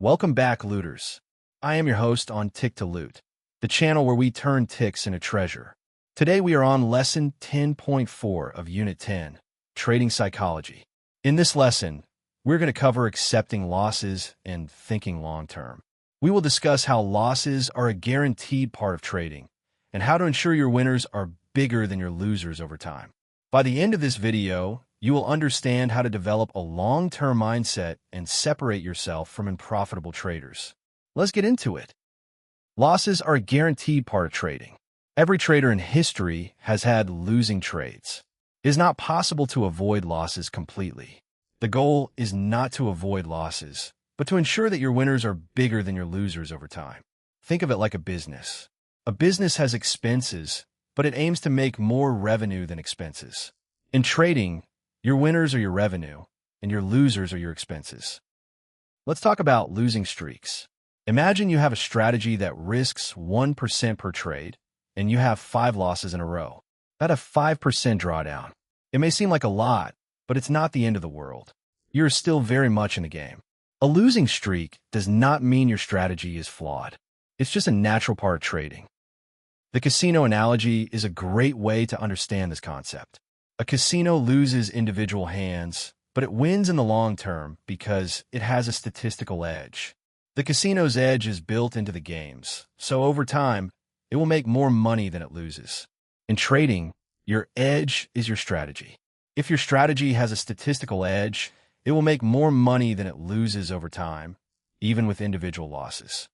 Welcome back, looters. I am your host on Tick to Loot, the channel where we turn ticks into treasure. Today we are on Lesson 10.4 of Unit 10, Trading Psychology. In this lesson, we're going to cover accepting losses and thinking long-term. We will discuss how losses are a guaranteed part of trading and how to ensure your winners are bigger than your losers over time. By the end of this video, you will understand how to develop a long-term mindset and separate yourself from unprofitable traders. Let's get into it. Losses are a guaranteed part of trading. Every trader in history has had losing trades. It is not possible to avoid losses completely. The goal is not to avoid losses, but to ensure that your winners are bigger than your losers over time. Think of it like a business. A business has expenses, but it aims to make more revenue than expenses. In trading, your winners are your revenue, and your losers are your expenses. Let's talk about losing streaks. Imagine you have a strategy that risks 1% per trade, and you have 5 losses in a row. That's a 5% drawdown. It may seem like a lot, but it's not the end of the world. You're still very much in the game. A losing streak does not mean your strategy is flawed. It's just a natural part of trading. The casino analogy is a great way to understand this concept. A casino loses individual hands, but it wins in the long term because it has a statistical edge. The casino's edge is built into the games, so over time, it will make more money than it loses. In trading, your edge is your strategy. If your strategy has a statistical edge, it will make more money than it loses over time, even with individual losses.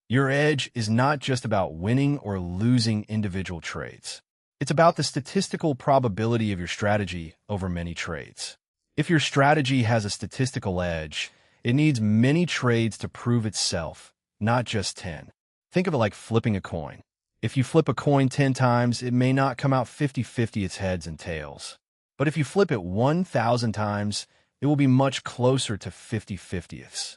Your edge is not just about winning or losing individual trades. It's about the statistical probability of your strategy over many trades. If your strategy has a statistical edge, it needs many trades to prove itself, not just 10. Think of it like flipping a coin. If you flip a coin 10 times, it may not come out 50-50 its heads and tails. But if you flip it 1,000 times, it will be much closer to 50-50ths.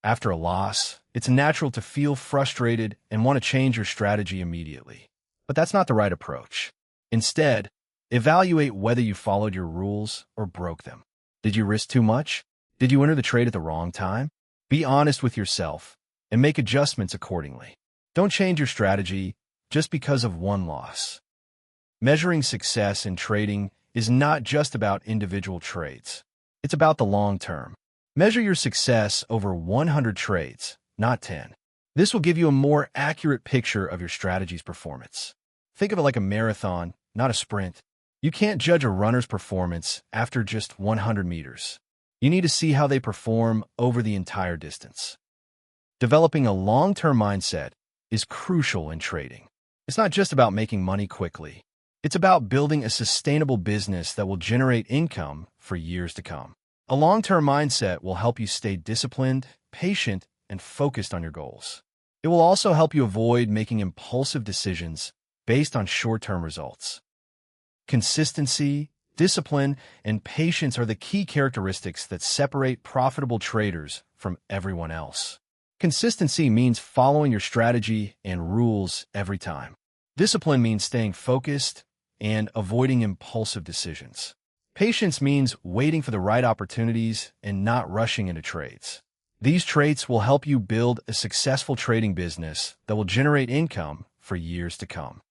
After a loss, it's natural to feel frustrated and want to change your strategy immediately. But that's not the right approach. Instead, evaluate whether you followed your rules or broke them. Did you risk too much? Did you enter the trade at the wrong time? Be honest with yourself and make adjustments accordingly. Don't change your strategy just because of one loss. Measuring success in trading is not just about individual trades. It's about the long term. Measure your success over 100 trades, not 10. This will give you a more accurate picture of your strategy's performance. Think of it like a marathon, not a sprint. You can't judge a runner's performance after just 100 meters. You need to see how they perform over the entire distance. Developing a long-term mindset is crucial in trading. It's not just about making money quickly. It's about building a sustainable business that will generate income for years to come. A long-term mindset will help you stay disciplined, patient, and focused on your goals. It will also help you avoid making impulsive decisions based on short-term results. Consistency, discipline, and patience are the key characteristics that separate profitable traders from everyone else. Consistency means following your strategy and rules every time. Discipline means staying focused and avoiding impulsive decisions. Patience means waiting for the right opportunities and not rushing into trades. These traits will help you build a successful trading business that will generate income for years to come.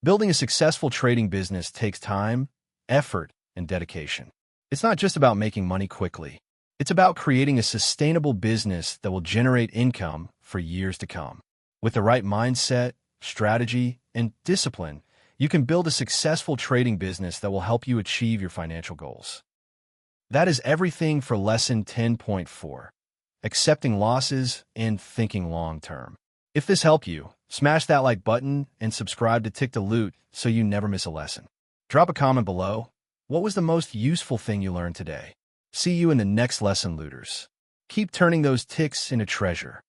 Building a successful trading business takes time, effort, and dedication. It's not just about making money quickly. It's about creating a sustainable business that will generate income for years to come. With the right mindset, strategy, and discipline, you can build a successful trading business that will help you achieve your financial goals. That is everything for Lesson 10.4. Accepting losses and thinking long-term. If this helped you, smash that like button and subscribe to Tick to Loot so you never miss a lesson. Drop a comment below. What was the most useful thing you learned today? See you in the next lesson, looters. Keep turning those ticks into treasure.